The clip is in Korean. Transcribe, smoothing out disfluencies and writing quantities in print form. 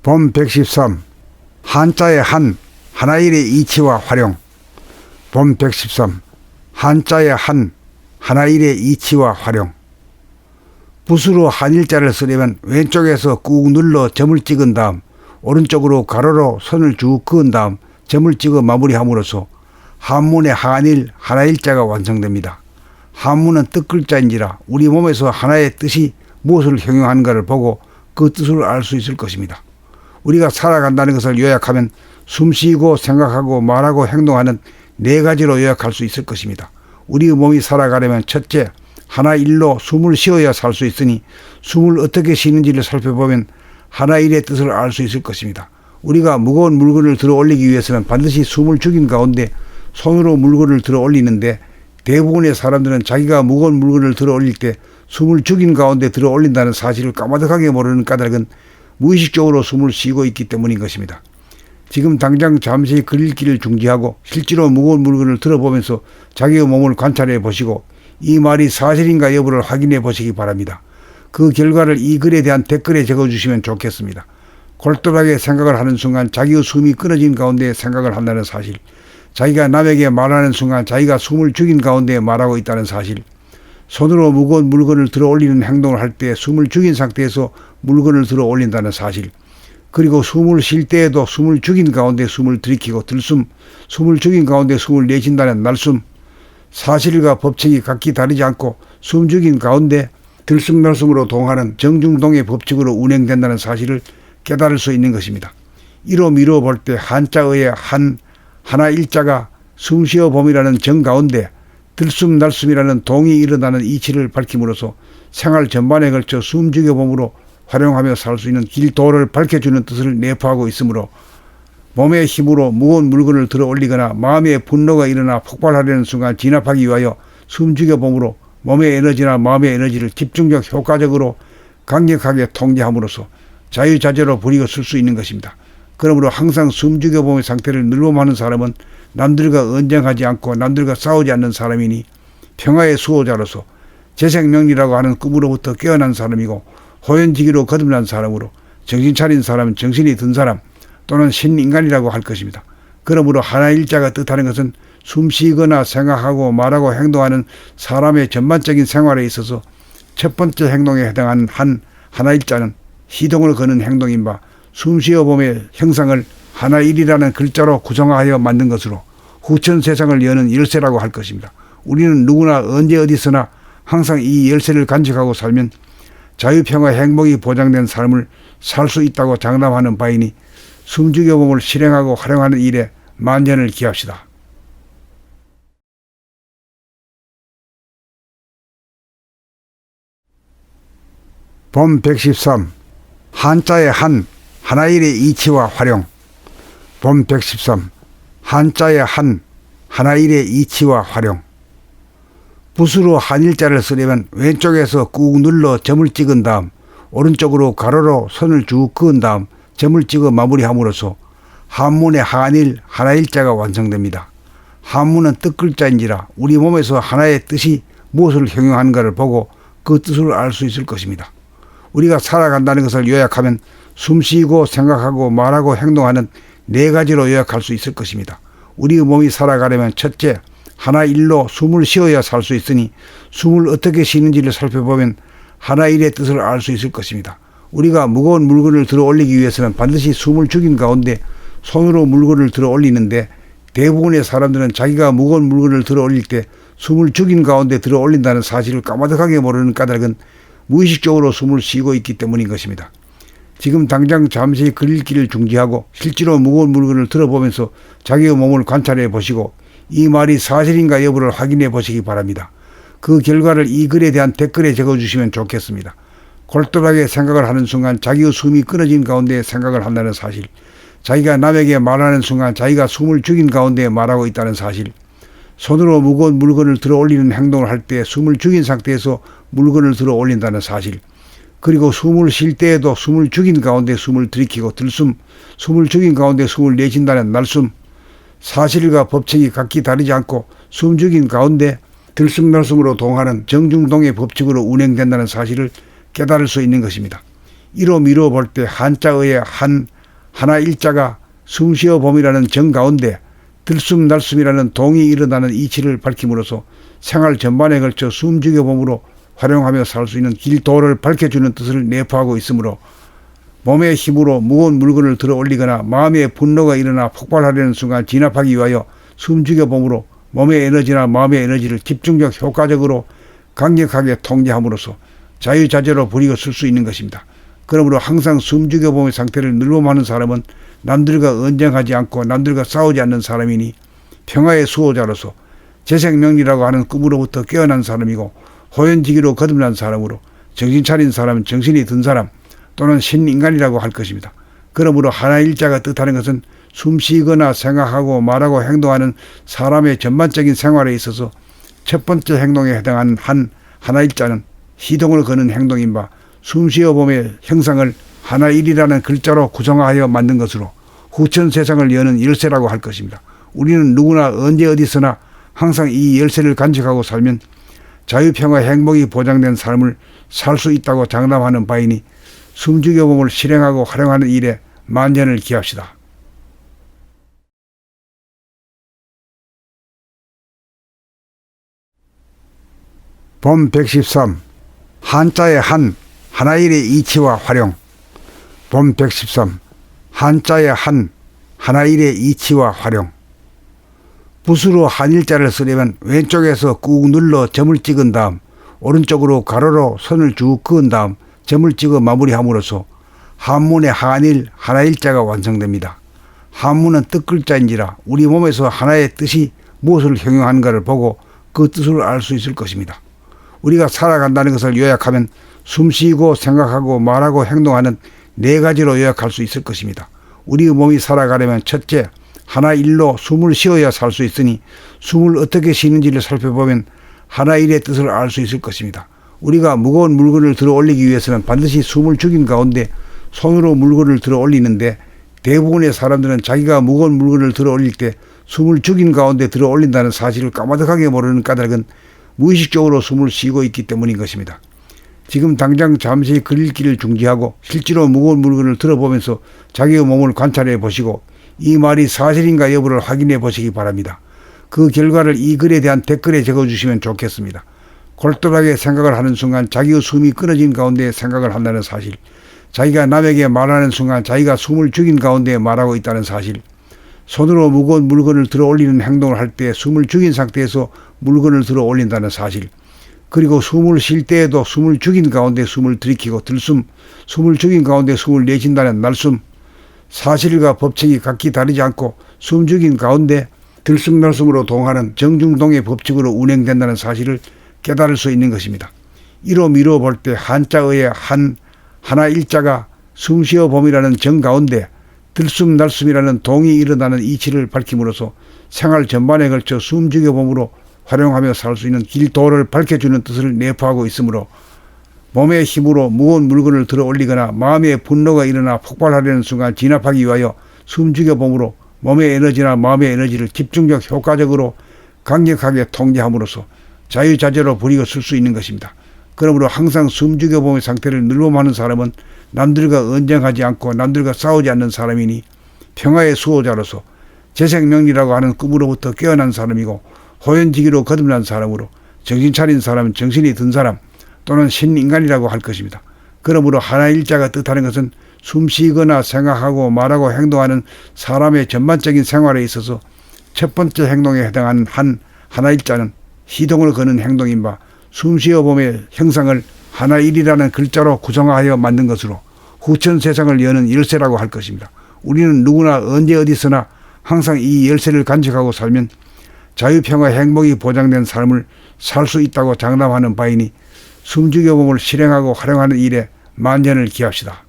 봄 113 한자의 한, 하나일의 이치와 활용. 봄 113 한자의 한, 하나일의 이치와 활용. 붓으로 한일자를 쓰려면 왼쪽에서 꾹 눌러 점을 찍은 다음 오른쪽으로 가로로 선을 쭉 그은 다음 점을 찍어 마무리함으로써 한문의 한일, 하나일자가 완성됩니다. 한문은 뜻글자인지라 우리 몸에서 하나의 뜻이 무엇을 형용하는가를 보고 그 뜻을 알 수 있을 것입니다. 우리가 살아간다는 것을 요약하면 숨쉬고 생각하고 말하고 행동하는 네 가지로 요약할 수 있을 것입니다. 우리 몸이 살아가려면 첫째, 하나일로 숨을 쉬어야 살 수 있으니 숨을 어떻게 쉬는지를 살펴보면 하나일의 뜻을 알 수 있을 것입니다. 우리가 무거운 물건을 들어 올리기 위해서는 반드시 숨을 죽인 가운데 손으로 물건을 들어 올리는데 대부분의 사람들은 자기가 무거운 물건을 들어 올릴 때 숨을 죽인 가운데 들어 올린다는 사실을 까마득하게 모르는 까닭은 무의식적으로 숨을 쉬고 있기 때문인 것입니다. 지금 당장 잠시 글 읽기를 중지하고 실제로 무거운 물건을 들어보면서 자기의 몸을 관찰해 보시고 이 말이 사실인가 여부를 확인해 보시기 바랍니다. 그 결과를 이 글에 대한 댓글에 적어주시면 좋겠습니다. 골똘하게 생각을 하는 순간 자기의 숨이 끊어진 가운데 생각을 한다는 사실, 자기가 남에게 말하는 순간 자기가 숨을 죽인 가운데 말하고 있다는 사실, 손으로 무거운 물건을 들어 올리는 행동을 할 때 숨을 죽인 상태에서 물건을 들어 올린다는 사실, 그리고 숨을 쉴 때에도 숨을 죽인 가운데 숨을 들이키고 들숨, 숨을 죽인 가운데 숨을 내쉰다는 날숨, 사실과 법칙이 각기 다르지 않고 숨 죽인 가운데 들숨날숨으로 동하는 정중동의 법칙으로 운행된다는 사실을 깨달을 수 있는 것입니다. 이로 미루어 볼 때 한자의 한, 하나일자가 숨쉬어 봄이라는 정 가운데 들숨날숨이라는 동이 일어나는 이치를 밝힘으로써 생활 전반에 걸쳐 숨죽여 봄으로 활용하며 살 수 있는 길도를 밝혀주는 뜻을 내포하고 있으므로 몸의 힘으로 무거운 물건을 들어 올리거나 마음의 분노가 일어나 폭발하려는 순간 진압하기 위하여 숨죽여 봄으로 몸의 에너지나 마음의 에너지를 집중적 효과적으로 강력하게 통제함으로써 자유자재로 부리고 쓸 수 있는 것입니다. 그러므로 항상 숨죽여 봄의 상태를 늘봄하는 사람은 남들과 언쟁하지 않고 남들과 싸우지 않는 사람이니 평화의 수호자로서 재생명리라고 하는 꿈으로부터 깨어난 사람이고 호연지기로 거듭난 사람으로 정신 차린 사람, 정신이 든 사람 또는 신인간이라고 할 것입니다. 그러므로 하나일자가 뜻하는 것은 숨쉬거나 생각하고 말하고 행동하는 사람의 전반적인 생활에 있어서 첫 번째 행동에 해당하는 하나일자는 시동을 거는 행동인 바 숨쉬어 봄의 형상을 하나일이라는 글자로 구성하여 만든 것으로 후천 세상을 여는 열쇠라고 할 것입니다. 우리는 누구나 언제 어디서나 항상 이 열쇠를 간직하고 살면 자유평화 행복이 보장된 삶을 살 수 있다고 장담하는 바이니 숨죽여 봄을 실행하고 활용하는 일에 만전을 기합시다. 봄 113 한자의 한, 하나일의 이치와 활용. 봄 113 한자의 한, 하나일의 이치와 활용. 붓으로 한일자를 쓰려면 왼쪽에서 꾹 눌러 점을 찍은 다음 오른쪽으로 가로로 선을 쭉 그은 다음 점을 찍어 마무리함으로써 한문의 한일, 하나일자가 완성됩니다. 한문은 뜻글자인지라 우리 몸에서 하나의 뜻이 무엇을 형용하는가를 보고 그 뜻을 알 수 있을 것입니다. 우리가 살아간다는 것을 요약하면 숨쉬고 생각하고 말하고 행동하는 네 가지로 요약할 수 있을 것입니다. 우리 몸이 살아가려면 첫째, 하나일로 숨을 쉬어야 살 수 있으니 숨을 어떻게 쉬는지를 살펴보면 하나일의 뜻을 알 수 있을 것입니다. 우리가 무거운 물건을 들어 올리기 위해서는 반드시 숨을 죽인 가운데 손으로 물건을 들어 올리는데 대부분의 사람들은 자기가 무거운 물건을 들어 올릴 때 숨을 죽인 가운데 들어 올린다는 사실을 까마득하게 모르는 까닭은 무의식적으로 숨을 쉬고 있기 때문인 것입니다. 지금 당장 잠시 글 읽기를 중지하고 실제로 무거운 물건을 들어보면서 자기의 몸을 관찰해 보시고 이 말이 사실인가 여부를 확인해 보시기 바랍니다. 그 결과를 이 글에 대한 댓글에 적어주시면 좋겠습니다. 골똘하게 생각을 하는 순간 자기의 숨이 끊어진 가운데 생각을 한다는 사실, 자기가 남에게 말하는 순간 자기가 숨을 죽인 가운데 말하고 있다는 사실, 손으로 무거운 물건을 들어 올리는 행동을 할 때 숨을 죽인 상태에서 물건을 들어 올린다는 사실, 그리고 숨을 쉴 때에도 숨을 죽인 가운데 숨을 들이키고 들숨, 숨을 죽인 가운데 숨을 내쉰다는 날숨, 사실과 법칙이 각기 다르지 않고 숨 죽인 가운데 들숨날숨으로 동하는 정중동의 법칙으로 운행된다는 사실을 깨달을 수 있는 것입니다. 이로 미루어 볼 때 한자의 하나 일자가 숨쉬어 봄이라는 정 가운데 들숨날숨이라는 동이 일어나는 이치를 밝힘으로써 생활 전반에 걸쳐 숨죽여 봄으로 활용하며 살 수 있는 길도를 밝혀주는 뜻을 내포하고 있으므로 몸의 힘으로 무거운 물건을 들어 올리거나 마음의 분노가 일어나 폭발하려는 순간 진압하기 위하여 숨죽여 봄으로 몸의 에너지나 마음의 에너지를 집중적 효과적으로 강력하게 통제함으로써 자유자재로 부리고 쓸 수 있는 것입니다. 그러므로 항상 숨죽여 봄의 상태를 늘봄하는 사람은 남들과 언쟁하지 않고 남들과 싸우지 않는 사람이니 평화의 수호자로서 재생명리라고 하는 꿈으로부터 깨어난 사람이고 호연지기로 거듭난 사람으로 정신 차린 사람, 정신이 든 사람 또는 신인간이라고 할 것입니다. 그러므로 하나일자가 뜻하는 것은 숨쉬거나 생각하고 말하고 행동하는 사람의 전반적인 생활에 있어서 첫 번째 행동에 해당하는 하나일자는 시동을 거는 행동인 바 숨쉬어 봄의 형상을 하나일이라는 글자로 구성하여 만든 것으로 후천 세상을 여는 열쇠라고 할 것입니다. 우리는 누구나 언제 어디서나 항상 이 열쇠를 간직하고 살면 자유평화 행복이 보장된 삶을 살 수 있다고 장담하는 바이니 숨죽여 봄을 실행하고 활용하는 일에 만전을 기합시다. 봄 113 한자의 하나일의 이치와 활용. 봄 113 한자의 하나일의 이치와 활용. 붓으로 한일자를 쓰려면 왼쪽에서 꾹 눌러 점을 찍은 다음 오른쪽으로 가로로 선을 쭉 그은 다음 점을 찍어 마무리함으로써 한문의 하나일자가 완성됩니다. 한문은 뜻글자인지라 우리 몸에서 하나의 뜻이 무엇을 형용하는가를 보고 그 뜻을 알 수 있을 것입니다. 우리가 살아간다는 것을 요약하면 숨쉬고 생각하고 말하고 행동하는 네 가지로 요약할 수 있을 것입니다. 우리 몸이 살아가려면 첫째, 하나일로 숨을 쉬어야 살 수 있으니 숨을 어떻게 쉬는지를 살펴보면 하나일의 뜻을 알 수 있을 것입니다. 우리가 무거운 물건을 들어 올리기 위해서는 반드시 숨을 죽인 가운데 손으로 물건을 들어 올리는데 대부분의 사람들은 자기가 무거운 물건을 들어 올릴 때 숨을 죽인 가운데 들어 올린다는 사실을 까마득하게 모르는 까닭은 무의식적으로 숨을 쉬고 있기 때문인 것입니다. 지금 당장 잠시 글읽기를 중지하고 실제로 무거운 물건을 들어보면서 자기의 몸을 관찰해 보시고 이 말이 사실인가 여부를 확인해 보시기 바랍니다. 그 결과를 이 글에 대한 댓글에 적어주시면 좋겠습니다. 골똘하게 생각을 하는 순간 자기의 숨이 끊어진 가운데 생각을 한다는 사실, 자기가 남에게 말하는 순간 자기가 숨을 죽인 가운데 말하고 있다는 사실, 손으로 무거운 물건을 들어 올리는 행동을 할 때 숨을 죽인 상태에서 물건을 들어 올린다는 사실, 그리고 숨을 쉴 때에도 숨을 죽인 가운데 숨을 들이키고 들숨, 숨을 죽인 가운데 숨을 내쉰다는 날숨, 사실과 법칙이 각기 다르지 않고 숨 죽인 가운데 들숨날숨으로 동하는 정중동의 법칙으로 운행된다는 사실을 깨달을 수 있는 것입니다. 이로 미루어 볼 때 한자의 하나일자가 숨쉬어 봄이라는 정 가운데 들숨날숨이라는 동이 일어나는 이치를 밝힘으로써 생활 전반에 걸쳐 숨죽여 봄으로 활용하며 살 수 있는 길도를 밝혀주는 뜻을 내포하고 있으므로 몸의 힘으로 무거운 물건을 들어 올리거나 마음의 분노가 일어나 폭발하려는 순간 진압하기 위하여 숨죽여 봄으로 몸의 에너지나 마음의 에너지를 집중적 효과적으로 강력하게 통제함으로써 자유자재로 부리고 쓸 수 있는 것입니다. 그러므로 항상 숨죽여 봄의 상태를 늘봄하는 사람은 남들과 언쟁하지 않고 남들과 싸우지 않는 사람이니 평화의 수호자로서 재생명리라고 하는 꿈으로부터 깨어난 사람이고 호연지기로 거듭난 사람으로 정신 차린 사람, 정신이 든 사람 또는 신인간이라고 할 것입니다. 그러므로 하나일자가 뜻하는 것은 숨쉬거나 생각하고 말하고 행동하는 사람의 전반적인 생활에 있어서 첫 번째 행동에 해당하는 하나일자는 시동을 거는 행동인 바 숨쉬어 봄의 형상을 하나일이라는 글자로 구성하여 만든 것으로 후천 세상을 여는 열쇠라고 할 것입니다. 우리는 누구나 언제 어디서나 항상 이 열쇠를 간직하고 살면 자유평화 행복이 보장된 삶을 살 수 있다고 장담하는 바이니 숨죽여 봄을 실행하고 활용하는 일에 만전을 기합시다.